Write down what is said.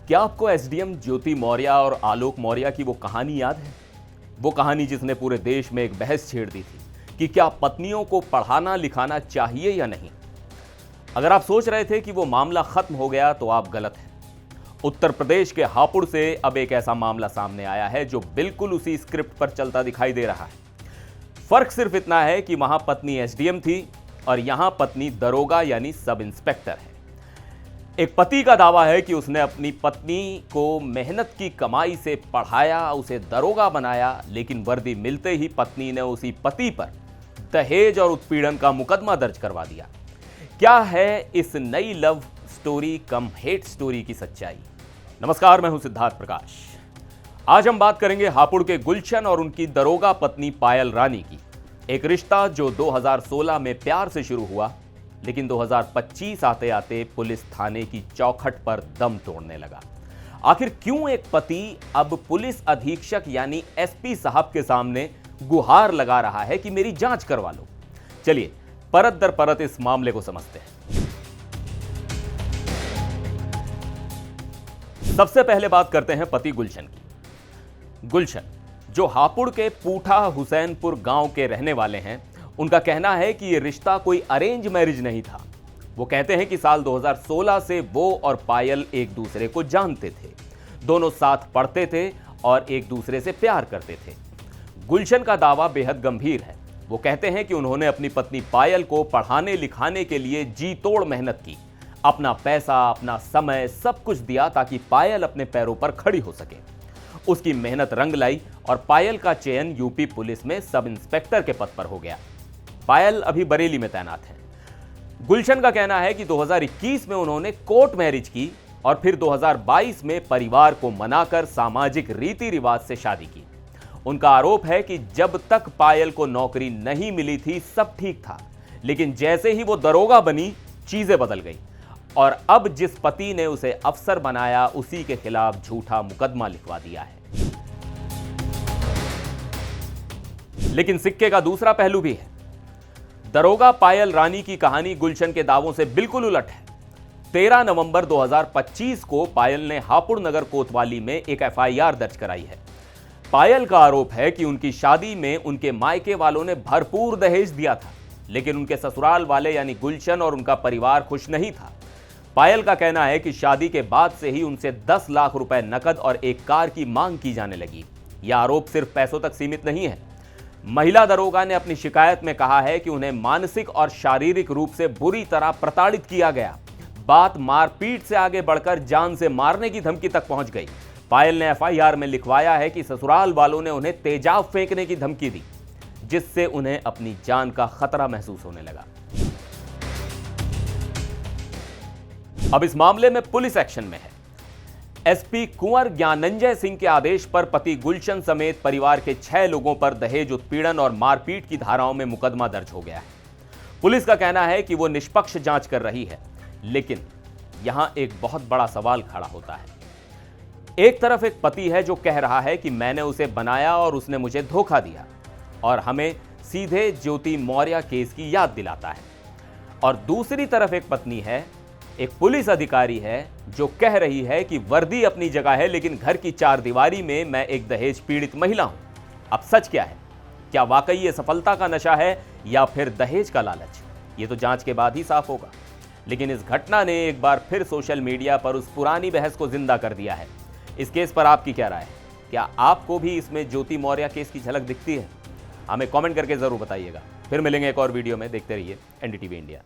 क्या आपको एसडीएम ज्योति मौर्य और आलोक मौर्य की वो कहानी याद है? वो कहानी जिसने पूरे देश में एक बहस छेड़ दी थी कि क्या पत्नियों को पढ़ाना लिखाना चाहिए या नहीं। अगर आप सोच रहे थे कि वो मामला खत्म हो गया तो आप गलत हैं। उत्तर प्रदेश के हापुड़ से अब एक ऐसा मामला सामने आया है जो बिल्कुल उसी स्क्रिप्ट पर चलता दिखाई दे रहा है। फर्क सिर्फ इतना है कि वहां पत्नी एसडीएम थी और यहां पत्नी दरोगा यानी सब इंस्पेक्टर है। एक पति का दावा है कि उसने अपनी पत्नी को मेहनत की कमाई से पढ़ाया, उसे दरोगा बनाया, लेकिन वर्दी मिलते ही पत्नी ने उसी पति पर दहेज और उत्पीड़न का मुकदमा दर्ज करवा दिया। क्या है इस नई लव स्टोरी कम हेट स्टोरी की सच्चाई? नमस्कार, मैं हूं सिद्धार्थ प्रकाश। आज हम बात करेंगे हापुड़ के गुलशन और उनकी दरोगा पत्नी पायल रानी की। एक रिश्ता जो 2016 में प्यार से शुरू हुआ, लेकिन 2025 आते आते पुलिस थाने की चौखट पर दम तोड़ने लगा। आखिर क्यों एक पति अब पुलिस अधीक्षक यानी एसपी साहब के सामने गुहार लगा रहा है कि मेरी जांच करवा लो? चलिए परत दर परत इस मामले को समझते हैं। सबसे पहले बात करते हैं पति गुलशन की। गुलशन जो हापुड़ के पूठा हुसैनपुर गांव के रहने वाले हैं, उनका कहना है कि यह रिश्ता कोई अरेंज मैरिज नहीं था। वो कहते हैं कि साल 2016 से वो और पायल एक दूसरे को जानते थे, दोनों साथ पढ़ते थे और एक दूसरे से प्यार करते थे। गुलशन का दावा बेहद गंभीर है। वो कहते हैं कि उन्होंने अपनी पत्नी पायल को पढ़ाने लिखाने के लिए जी तोड़ मेहनत की, अपना पैसा, अपना समय सब कुछ दिया ताकि पायल अपने पैरों पर खड़ी हो सके। उसकी मेहनत रंग लाई और पायल का चयन यूपी पुलिस में सब इंस्पेक्टर के पद पर हो गया। पायल अभी बरेली में तैनात है। गुलशन का कहना है कि 2021 में उन्होंने कोर्ट मैरिज की और फिर 2022 में परिवार को मनाकर सामाजिक रीति रिवाज से शादी की। उनका आरोप है कि जब तक पायल को नौकरी नहीं मिली थी सब ठीक था, लेकिन जैसे ही वो दरोगा बनी चीजें बदल गई और अब जिस पति ने उसे अफसर बनाया उसी के खिलाफ झूठा मुकदमा लिखवा दिया है। लेकिन सिक्के का दूसरा पहलू भी है। दरोगा पायल रानी की कहानी गुलशन के दावों से बिल्कुल उलट है। 13 नवंबर 2025 को पायल ने हापुड़ नगर कोतवाली में एक एफआईआर दर्ज कराई है। पायल का आरोप है कि उनकी शादी में उनके मायके वालों ने भरपूर दहेज दिया था, लेकिन उनके ससुराल वाले यानी गुलशन और उनका परिवार खुश नहीं था। पायल का कहना है कि शादी के बाद से ही उनसे 10 लाख रुपए नकद और एक कार की मांग की जाने लगी। यह आरोप सिर्फ पैसों तक सीमित नहीं है। महिला दरोगा ने अपनी शिकायत में कहा है कि उन्हें मानसिक और शारीरिक रूप से बुरी तरह प्रताड़ित किया गया। बात मारपीट से आगे बढ़कर जान से मारने की धमकी तक पहुंच गई। पायल ने एफआईआर में लिखवाया है कि ससुराल वालों ने उन्हें तेजाब फेंकने की धमकी दी, जिससे उन्हें अपनी जान का खतरा महसूस होने लगा। अब इस मामले में पुलिस एक्शन में है। एसपी कुंवर ज्ञानंजय सिंह के आदेश पर पति गुलशन समेत परिवार के 6 लोगों पर दहेज उत्पीड़न और मारपीट की धाराओं में मुकदमा दर्ज हो गया है। पुलिस का कहना है कि वो निष्पक्ष जांच कर रही है, लेकिन यहां एक बहुत बड़ा सवाल खड़ा होता है। एक तरफ एक पति है जो कह रहा है कि मैंने उसे बनाया और उसने मुझे धोखा दिया और हमें सीधे ज्योति मौर्य केस की याद दिलाता है, और दूसरी तरफ एक पत्नी है, एक पुलिस अधिकारी है जो कह रही है कि वर्दी अपनी जगह है, लेकिन घर की चारदीवारी में मैं एक दहेज पीड़ित महिला हूं। अब सच क्या है? क्या वाकई ये सफलता का नशा है या फिर दहेज का लालच? ये तो जांच के बाद ही साफ होगा। लेकिन इस घटना ने एक बार फिर सोशल मीडिया पर उस पुरानी बहस को जिंदा कर दिया है। इस केस पर आपकी क्या राय है? क्या आपको भी इसमें ज्योति मौर्य केस की झलक दिखती है? हमें कमेंट करके जरूर बताइएगा। फिर मिलेंगे एक और वीडियो में। देखते रहिए एनडीटीवी इंडिया।